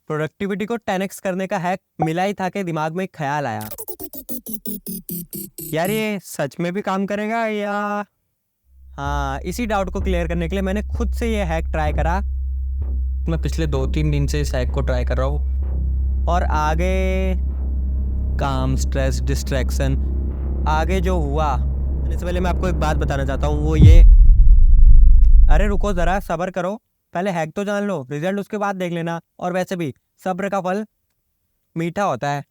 Productivity को 10x करने का हैक मिला ही था कि दिमाग में एक ख्याल आया, यार ये सच में भी काम करेगा या। हाँ, इसी डाउट को क्लियर करने के लिए मैंने खुद से ये हैक ट्राई करा। मैं पिछले 2-3 दिन से इस हैक को ट्राई कर रहा हूँ और आगे काम, स्ट्रेस, डिस्ट्रैक्शन, आगे जो हुआ, इससे पहले मैं आपको एक बात बताना चाहता हूँ, वो ये। अरे रुको ज़रा, सब्र करो, पहले हैक तो जान लो, रिजल्ट उसके बाद देख लेना। और वैसे भी सब्र का फल मीठा होता है।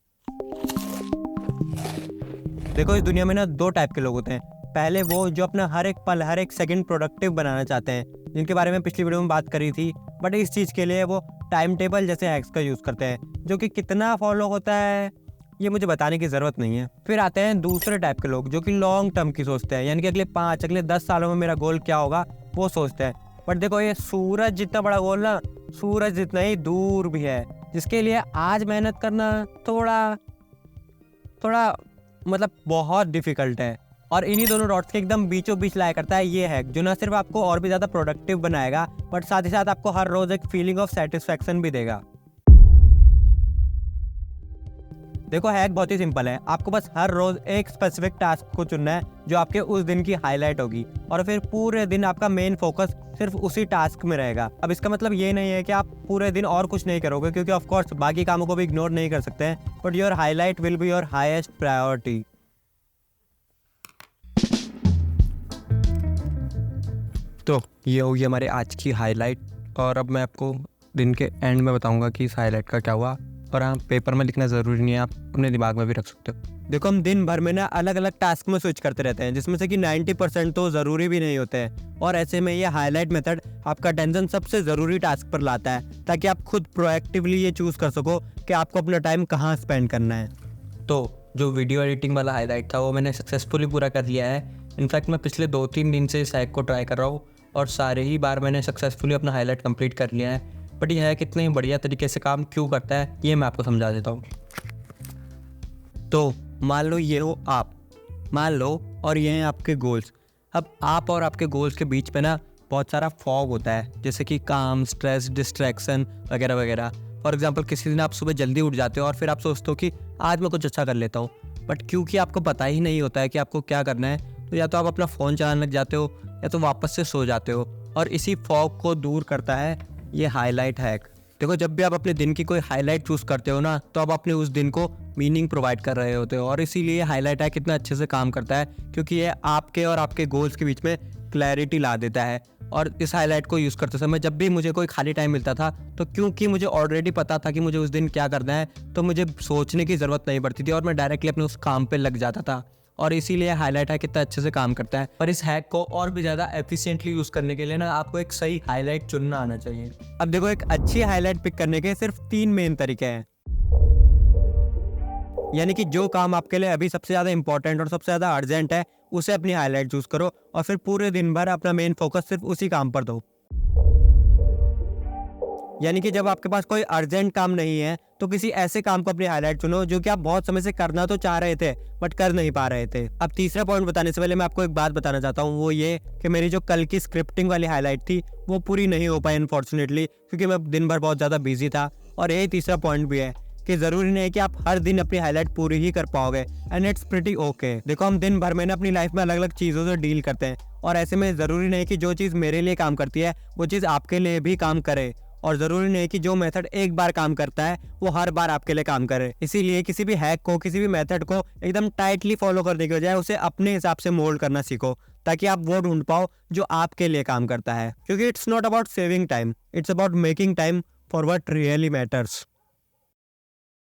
देखो, इस दुनिया में ना 2 टाइप के लोग होते हैं। पहले वो जो अपना हर एक पल, हर एक सेकंड प्रोडक्टिव बनाना चाहते हैं, जिनके बारे में पिछली वीडियो में बात करी थी। बट इस चीज़ के लिए वो टाइम टेबल जैसे हैक्स का यूज़ करते हैं, जो कि कितना फॉलो होता है ये मुझे बताने की ज़रूरत नहीं है। फिर आते हैं दूसरे टाइप के लोग, जो कि लॉन्ग टर्म की सोचते हैं, यानी कि अगले 5, अगले 10 सालों में मेरा गोल क्या होगा वो सोचते हैं। बट देखो, ये सूरज जितना बड़ा गोल ना, सूरज जितना ही दूर भी है, जिसके लिए आज मेहनत करना थोड़ा मतलब बहुत डिफिकल्ट है। और इन्हीं दोनों डॉट्स के एकदम बीचों बीच लाया करता है ये हैक, जो ना सिर्फ आपको और भी ज़्यादा प्रोडक्टिव बनाएगा, बट साथ ही साथ आपको हर रोज़ एक फीलिंग ऑफ सेटिस्फैक्शन भी देगा। देखो, हैक बहुत ही सिंपल है। आपको बस हर रोज एक स्पेसिफिक टास्क को चुनना है जो आपके उस दिन की हाईलाइट होगी, और फिर पूरे दिन आपका मेन फोकस सिर्फ उसी टास्क में रहेगा। अब इसका मतलब ये नहीं है कि आप पूरे दिन और कुछ नहीं करोगे, क्योंकि ऑफ कोर्स बाकी कामों को भी इग्नोर नहीं कर सकते हैं, but your highlight will be your highest priority. तो ये होगी हमारे आज की हाईलाइट, और अब मैं आपको दिन के एंड में बताऊंगा कि इस हाईलाइट का क्या हुआ। और हाँ, पेपर में लिखना ज़रूरी नहीं है, आप अपने दिमाग में भी रख सकते हो। देखो, हम दिन भर में ना अलग अलग टास्क में स्विच करते रहते हैं, जिसमें से कि 90% तो ज़रूरी भी नहीं होते हैं। और ऐसे में ये हाईलाइट मेथड आपका अटेंशन सबसे ज़रूरी टास्क पर लाता है, ताकि आप खुद प्रोएक्टिवली ये चूज़ कर सको कि आपको अपना टाइम कहाँ स्पेंड करना है। तो जो वीडियो एडिटिंग वाला हाईलाइट था वो मैंने सक्सेसफुली पूरा कर लिया है। इनफैक्ट मैं पिछले 2-3 दिन से इस हैक को ट्राई कर रहा हूँ, और सारे ही बार मैंने सक्सेसफुली अपना हाईलाइट कंप्लीट कर लिया है। बट यह हैक इतने बढ़िया तरीके से काम क्यों करता है ये मैं आपको समझा देता हूँ। तो मान लो ये हो आप, मान लो, और ये हैं आपके गोल्स। अब आप और आपके गोल्स के बीच में ना बहुत सारा फॉग होता है, जैसे कि काम, स्ट्रेस, डिस्ट्रैक्शन वगैरह वगैरह। फॉर एग्जांपल, किसी दिन आप सुबह जल्दी उठ जाते हो और फिर आप सोचते हो कि आज मैं कुछ अच्छा कर लेता हूँ, बट क्योंकि आपको पता ही नहीं होता है कि आपको क्या करना है, तो या तो आप अपना फ़ोन चलाने लग जाते हो या तो वापस से सो जाते हो। और इसी फॉग को दूर करता है ये हाईलाइट हैक। देखो, जब भी आप अपने दिन की कोई हाईलाइट चूज़ करते हो ना, तो आप अपने उस दिन को मीनिंग प्रोवाइड कर रहे होते हो। और इसीलिए हाईलाइट हैक कितना अच्छे से काम करता है, क्योंकि ये आपके और आपके गोल्स के बीच में क्लैरिटी ला देता है। और इस हाईलाइट को यूज़ करते समय जब भी मुझे कोई खाली टाइम मिलता था, तो क्योंकि मुझे ऑलरेडी पता था कि मुझे उस दिन क्या करना है, तो मुझे सोचने की ज़रूरत नहीं पड़ती थी और मैं डायरेक्टली अपने उस काम पर लग जाता था। और इसीलिए हाईलाइट हैक कितना अच्छे से काम करता है। पर इस हैक को और भी ज़्यादा एफिशिएंटली यूज़ करने के लिए ना आपको एक सही हाईलाइट चुनना आना चाहिए। अब देखो, एक अच्छी हाईलाइट पिक करने के सिर्फ 3 मेन तरीके हैं। यानी कि जो काम आपके लिए अभी सबसे ज़्यादा इंपॉर्टेंट और सबसे ज़्यादा अर्जेंट है, उसे अपनी हाईलाइट चूज़ करो, और फिर पूरे दिन भर अपना मेन फोकस सिर्फ उसी काम पर दो। यानी कि जब आपके पास कोई अर्जेंट काम नहीं है, तो किसी ऐसे काम को अपनी हाईलाइट चुनो जो कि आप बहुत समय से करना तो चाह रहे थे बट कर नहीं पा रहे थे। अब तीसरा पॉइंट बताने से पहले मैं आपको एक बात बताना चाहता हूँ, वो ये कि मेरी जो कल की स्क्रिप्टिंग वाली हाईलाइट थी वो पूरी नहीं हो पाई अनफॉर्चुनेटली, क्योंकि मैं दिन भर बहुत ज़्यादा बिजी था। और यही तीसरा पॉइंट भी है कि ज़रूरी नहीं है कि आप हर दिन अपनी हाईलाइट पूरी ही कर पाओगे, एंड इट्स प्रीटी ओके। देखो, हम दिन भर में ना अपनी लाइफ में अलग अलग चीज़ों से डील करते हैं, और ऐसे में ज़रूरी नहीं कि जो चीज़ मेरे लिए काम करती है वो चीज़ आपके लिए भी काम करे, और ज़रूरी नहीं कि जो मेथड एक बार काम करता है वो हर बार आपके लिए काम करे। इसीलिए किसी भी हैक को, किसी भी मेथड को एकदम टाइटली फॉलो करने के बजाय उसे अपने हिसाब से मोल्ड करना सीखो, ताकि आप वो ढूंढ पाओ जो आपके लिए काम करता है। क्योंकि it's not about saving time, it's about making time for what really matters.